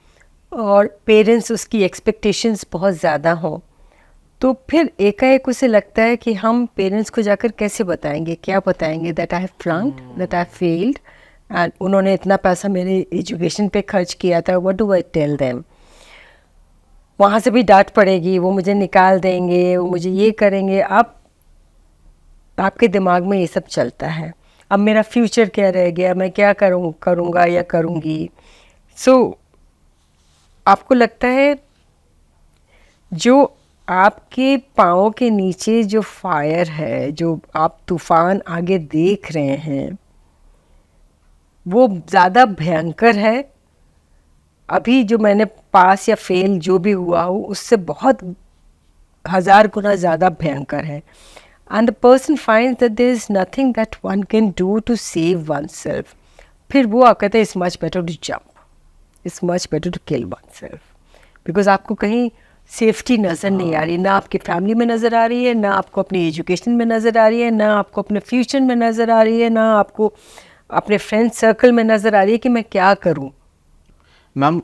और पेरेंट्स उसकी एक्सपेक्टेशंस बहुत ज़्यादा हो, तो फिर एकाएक उसे लगता है कि हम पेरेंट्स को जाकर कैसे बताएंगे, क्या बताएंगे that I have flunked, that I failed, and उन्होंने इतना पैसा मेरे एजुकेशन पे खर्च किया था, what do I tell them. वहाँ से भी डांट पड़ेगी, वो मुझे निकाल देंगे, वो मुझे ये करेंगे। आपके दिमाग में ये सब चलता है, अब मेरा फ्यूचर क्या रह गया, मैं क्या करूँगा या करूँगी। सो आपको लगता है जो आपके पाँव के नीचे जो फायर है, जो आप तूफान आगे देख रहे हैं, वो ज़्यादा भयंकर है अभी जो मैंने पास या फेल जो भी हुआ हो उससे बहुत 1000 गुना ज़्यादा भयंकर है। And the person finds that there is nothing that one can do to save oneself. फिर वो आप कहते हैं it's much better to jump, it's much better to kill oneself, because आपको कहीं सेफ्टी नज़र नहीं आ रही, ना आपकी फैमिली में नज़र आ रही है, ना आपको अपनी एजुकेशन में नज़र आ रही है, ना आपको अपने फ्यूचर में नज़र आ रही है, ना आपको अपने फ्रेंड सर्कल में नज़र आ रही है कि मैं क्या करूं। मैम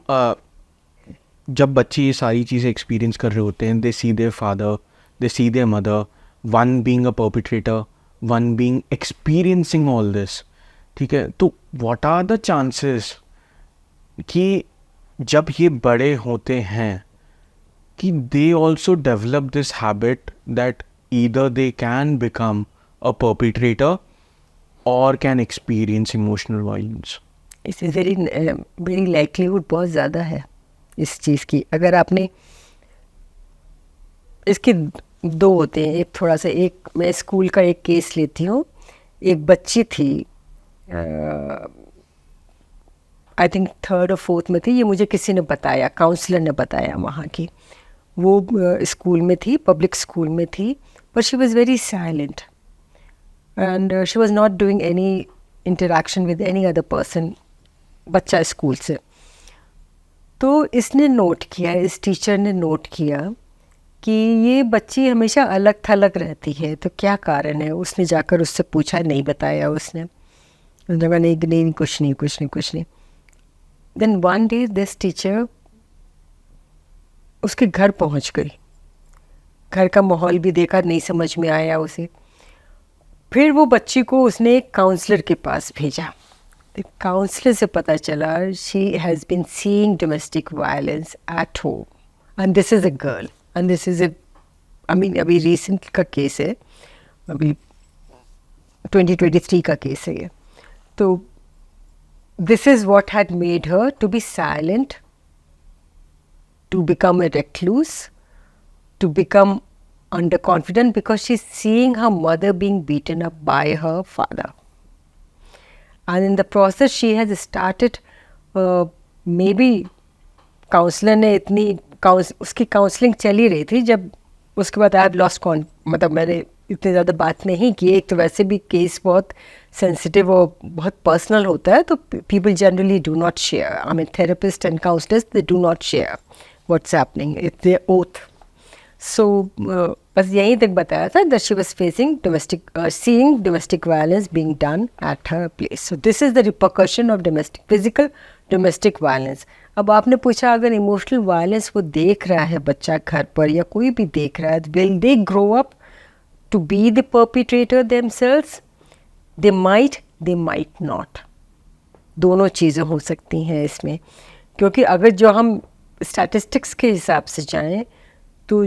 जब बच्चे ये सारी चीज़ें एक्सपीरियंस कर रहे होते हैं, they see their father, they see their mother, one being a perpetrator, one being experiencing all this, ठीक है, तो व्हाट आर द चांसेस कि जब ये बड़े होते हैं कि they also develop this habit that either they can become a perpetrator और कैन एक्सपीरियंस इमोशनल वायलेंस? इस वेरी वेरी लाइकलीहुड बहुत ज़्यादा है इस चीज़ की। अगर आपने इसके दो होते हैं, एक थोड़ा सा, एक मैं स्कूल का एक केस लेती हूँ। एक बच्ची थी, आई थिंक 3rd और 4th में थी, ये मुझे किसी ने बताया, काउंसलर ने बताया वहाँ की। वो स्कूल में थी, पब्लिक स्कूल में थी, but she was very silent and she was not doing any interaction with any other person, बच्चा स्कूल से। तो इसने नोट किया, इस टीचर ने नोट किया कि ये बच्ची हमेशा अलग थलग रहती है, तो क्या कारण है। उसने जाकर उससे पूछा, नहीं बताया उसने कहा नहीं नहीं कुछ नहीं कुछ नहीं कुछ नहीं। Then one day this teacher उसके घर पहुंच गई, घर का माहौल भी देखा, नहीं समझ में आया उसे। फिर वो बच्ची को उसने एक काउंसलर के पास भेजा। काउंसलर से पता चला she has been seeing domestic violence at home and this is a girl and this is I mean अभी रिसेंट का केस है, अभी 2023 का केस है ये। तो this is what had made her to be silent, to become a recluse, to become underconfident, because she's seeing her mother being beaten up by her father. And in the process she has started maybe counsellor ने इतनी उसकी counselling चली रही थी, जब उसके बाद I have lost मतलब मैंने इतनी ज़्यादा बात नहीं की। एक तो वैसे भी केस बहुत सेंसिटिव और बहुत पर्सनल होता है, तो people generally do not share, I mean therapist and counsellors they do not share what's happening, it's their oath. So बस यहीं तक बताया था that she was facing domestic, seeing domestic violence being done at her place. So this is the repercussion of domestic, physical domestic violence. अब आपने पूछा अगर emotional violence वो देख रहा है बच्चा घर पर, या कोई भी देख रहा है, will they grow up to be the perpetrator themselves? They might not. दोनों चीज़ें हो सकती हैं इसमें, क्योंकि अगर जो हम स्टैटिस्टिक्स के हिसाब से जाएं तो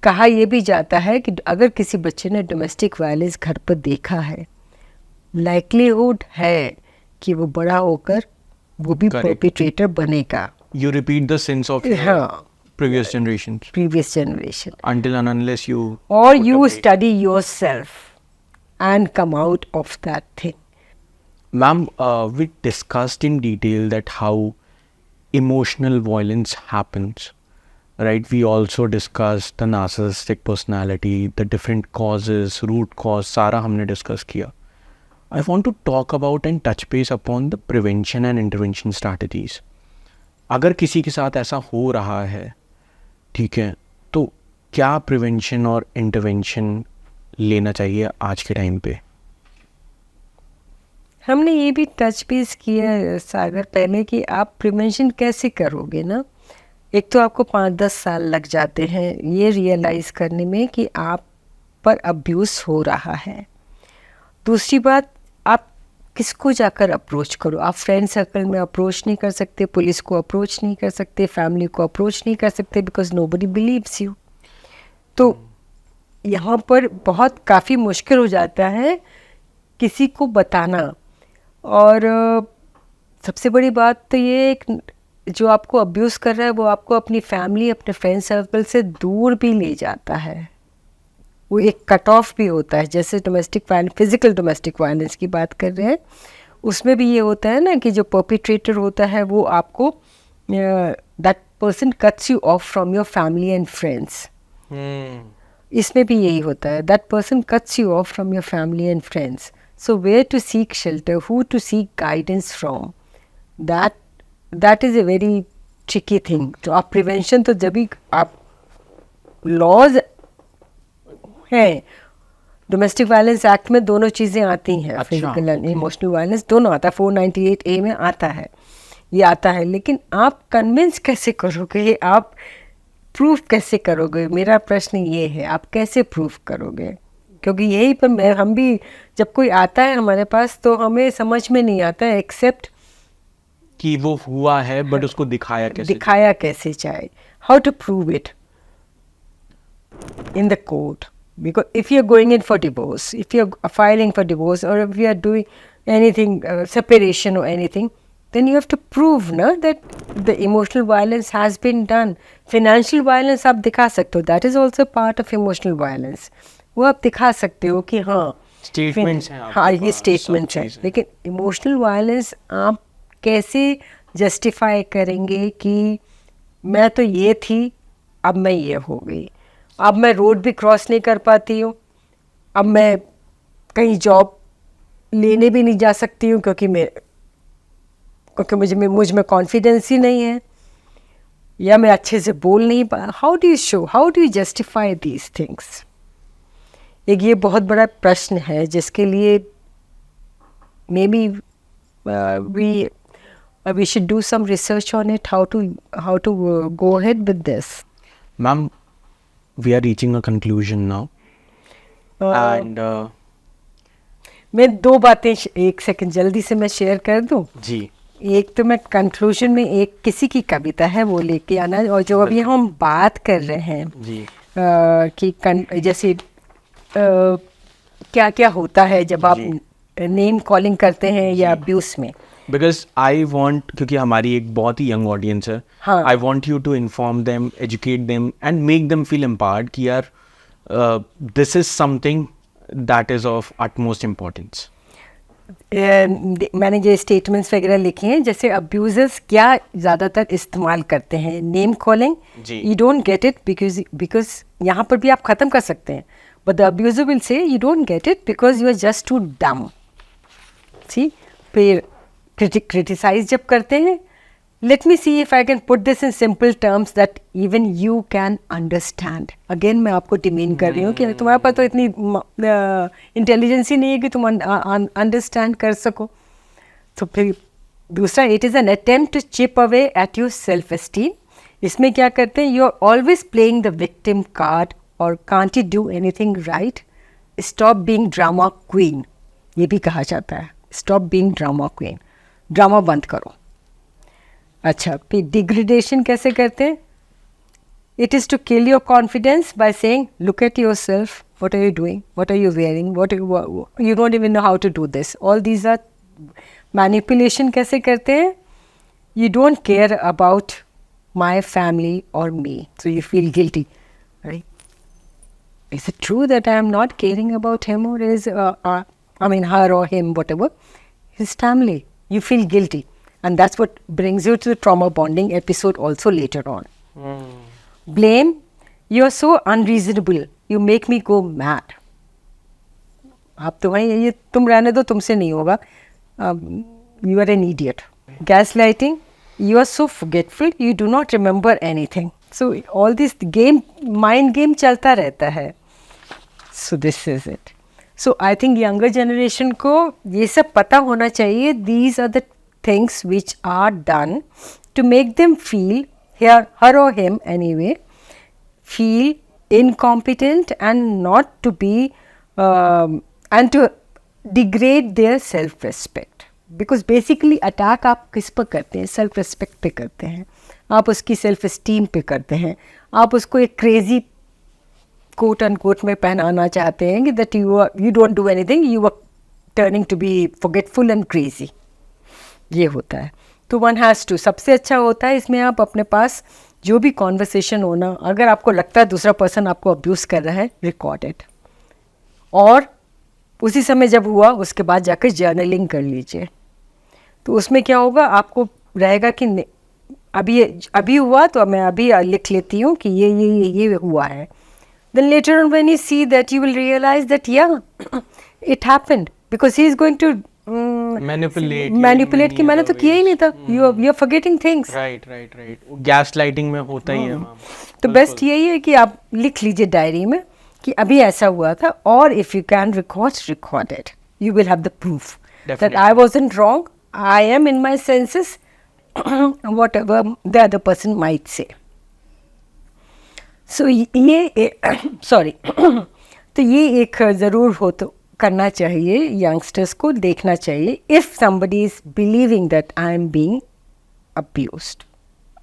कहा यह भी जाता है कि अगर किसी बच्चे ने डोमेस्टिक वायलेंस घर पर देखा है, लाइकलीहुड है कि वो बड़ा होकर वो भी परपेट्रेटर बनेगा। You repeat the sins of your previous generation until and unless you or you study yourself and come out of that thing. Ma'am, we discussed in detail that how emotional violence happens, right? We also discussed the narcissistic personality, the different causes, root cause, सारा हमने discuss किया. I want to talk about and touch base upon the prevention and intervention strategies. अगर किसी के साथ ऐसा हो रहा है, ठीक है, तो क्या प्रिवेंशन और इंटरवेंशन लेना चाहिए आज के टाइम पे? हमने ये भी टच बेस किया है सागर पहले कि आप प्रिवेंशन कैसे करोगे ना। एक तो आपको 5-10 साल लग जाते हैं ये रियलाइज़ करने में कि आप पर अब्यूज़ हो रहा है। दूसरी बात, आप किसको जाकर अप्रोच करो। आप फ्रेंड सर्कल में अप्रोच नहीं कर सकते, पुलिस को अप्रोच नहीं कर सकते, फैमिली को अप्रोच नहीं कर सकते, बिकॉज नोबडी बिलीव्स यू। तो यहाँ पर बहुत काफ़ी मुश्किल हो जाता है किसी को बताना। और सबसे बड़ी बात तो ये एक, जो आपको अब्यूज़ कर रहा है वो आपको अपनी फैमिली, अपने फ्रेंड सर्कल से दूर भी ले जाता है। वो एक कट ऑफ भी होता है। जैसे domestic violence, physical domestic violence की बात कर रहे हैं, उसमें भी ये होता है ना कि जो परपेट्रेटर होता है वो आपको, that person cuts you off from your family and friends. इसमें भी यही होता है, that person cuts you off from your family and friends. So where to seek shelter, who to seek guidance from, that is a very tricky thing. तो आप prevention तो जब भी आप लॉज हैं, डोमेस्टिक वायलेंस एक्ट में दोनों चीज़ें आती हैं, फिजिकल एंड इमोशनल वायलेंस दोनों आता है, 498A में आता है, ये आता है। लेकिन आप कन्विंस कैसे करोगे, आप प्रूफ कैसे करोगे, मेरा प्रश्न ये है, आप कैसे प्रूफ करोगे? क्योंकि यही पर हम भी, जब कोई आता है हमारे पास तो हमें समझ में नहीं आता है एक्सेप्ट कि वो हुआ है, बट उसको दिखाया कैसे जाए, how to prove it in the court. Because if you're going in for divorce, if you're filing for divorce, or if you are doing anything, separation or anything, then you have to prove that the emotional violence has been done. Financial violence आप दिखा सकते हो, that is also part of emotional violence. वो आप दिखा सकते हो कि हाँ स्टेटमेंट्स हैं, हाँ ये स्टेटमेंट है। लेकिन इमोशनल वायलेंस आप कैसे जस्टिफाई करेंगे कि मैं तो ये थी, अब मैं ये हो गई, अब मैं रोड भी क्रॉस नहीं कर पाती हूँ, अब मैं कहीं जॉब लेने भी नहीं जा सकती हूँ क्योंकि मुझ में कॉन्फिडेंस ही नहीं है, या मैं अच्छे से बोल नहीं पा। How do you justify these things? एक ये बहुत बड़ा प्रश्न है जिसके लिए may be we should do some research on it, how to go ahead with this. Ma'am, we are reaching a conclusion now. And मैं दो बातें एक सेकंड जल्दी से मैं शेयर कर दूं जी। एक तो मैं कंक्लूजन में एक किसी की कविता है वो लेके आना, और जो अभी हम बात कर रहे हैं जी कि जैसे क्या क्या होता है जब आप नेम कॉलिंग करते हैं या अब्यूज में। बिकॉज आई वॉन्ट, क्योंकि हमारी एक बहुत ही यंग ऑडियंस है, I want you to inform them, educate them and make them feel empowered कि यार this is something that is of utmost importance. मैंने जो स्टेटमेंट्स वगैरह लिखे हैं, जैसे अब्यूजर्स क्या ज़्यादातर इस्तेमाल करते हैं, name calling. You don't get it because यहाँ पर भी आप ख़त्म कर सकते हैं, but the abuser will say you don't get it because you are just too dumb. See, फिर क्रिटिसाइज जब करते हैं, let me see if I can put this in simple terms that even you can understand. Again मैं आपको demean कर रही हूँ कि तुम्हारे पास तो इतनी इंटेलिजेंस ही नहीं है कि तुम अंडरस्टैंड कर सको। तो फिर दूसरा, it is an attempt to chip away at your self esteem. इसमें क्या करते हैं, you are always playing the victim card और can't you do anything right, stop being drama queen, ये भी कहा जाता है। Stop being drama queen, drama बंद करो। अच्छा, फिर डिग्रेडेशन कैसे करते हैं, it is to kill your confidence by saying look at your self, what are you doing, what are you wearing, what you don't even know how to do this, all these are manipulation. कैसे करते हैं, you don't care about my family और me, so you feel guilty, right? Is it true that I am not caring about him or her or him, whatever, his family? You feel guilty. And that's what brings you to the trauma bonding episode also later on. Blame, you are so unreasonable. You make me go mad. आप तो हैं, ये तुम रहने दो, तुमसे नहीं होगा. You are an idiot. Gaslighting, you are so forgetful, you do not remember anything. So all this mind game चलता रहता है. So this is it. So I think younger generation को ये सब पता होना चाहिए. These are the things which are done to make them feel, her or him anyway, feel incompetent and not to be and to degrade their self-respect. Because basically attack आप किस पर करते हैं? Self-respect पे करते हैं. आप उसकी self-esteem पे करते हैं. आप उसको एक crazy quote unquote में पहनाना चाहते हैं कि that you don't do anything, you are turning to be forgetful and crazy. ये होता है. तो one has to, सबसे अच्छा होता है इसमें आप अपने पास जो भी कॉन्वर्सेशन होना, अगर आपको लगता है दूसरा पर्सन आपको अब्यूज़ कर रहा है, रिकॉर्ड इट. और उसी समय जब हुआ उसके बाद जाकर जर्नलिंग कर लीजिए. तो उसमें क्या होगा, आपको रहेगा कि अभी हुआ तो मैं अभी लिख लेती हूँ कि ये हुआ है. Then later on when you see that, you will realize that yeah, it happened because he is going to manipulate कि मैंने तो किया ही नहीं था. You are forgetting things. Right. Gaslighting में होता ही है. तो बेस्ट यही है कि आप लिख लीजिए डायरी में कि अभी ऐसा हुआ था, और if you can record it, you will have the proof that I wasn't wrong. I am in my senses, whatever the other person might say. So ये sorry तो ये एक ज़रूर हो तो करना चाहिए, यंगस्टर्स को देखना चाहिए. If somebody is believing that I am being abused.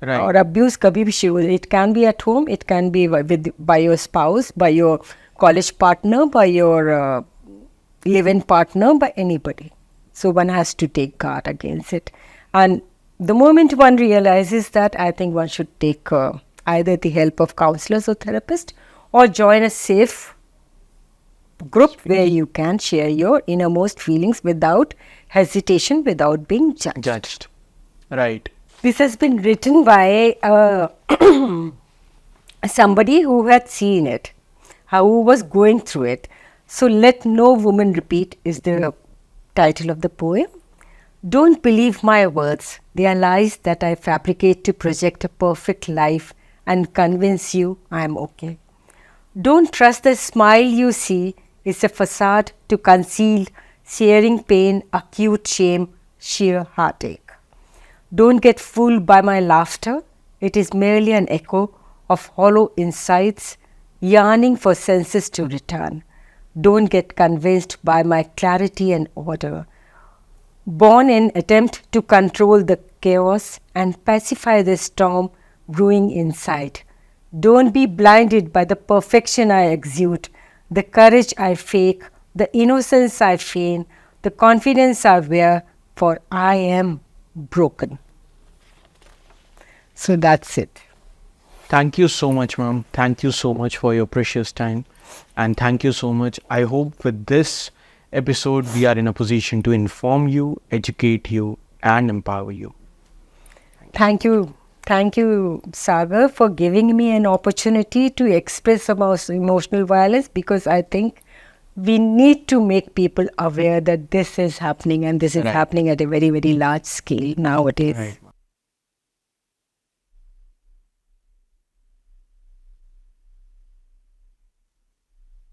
Right. और abuse कभी भी शुरू, it can be at home, it can be by your spouse, by your college partner, by your live-in partner, by anybody. So one has to take guard against it. And the moment one realizes that, I think one should take either the help of counselors or therapists, or join a safe group where you can share your innermost feelings without hesitation, without being judged. Right. This has been written by somebody who had seen it, who was going through it. So let no woman repeat is the title of the poem. Don't believe my words. They are lies that I fabricate to project a perfect life and convince you I am okay. Don't trust the smile you see. It's a facade to conceal searing pain, acute shame, sheer heartache. Don't get fooled by my laughter. It is merely an echo of hollow insides, yearning for senses to return. Don't get convinced by my clarity and order, born in attempt to control the chaos and pacify the storm brewing inside. Don't be blinded by the perfection I exude, the courage I fake, the innocence I feign, the confidence I wear, for I am broken. So that's it. Thank you so much, ma'am. Thank you so much for your precious time. And thank you so much. I hope with this episode, we are in a position to inform you, educate you, and empower you. Thank you. Thank you, Sagar, for giving me an opportunity to express about emotional violence, because I think we need to make people aware that this is happening, and this is happening at a very, very large scale nowadays. Right.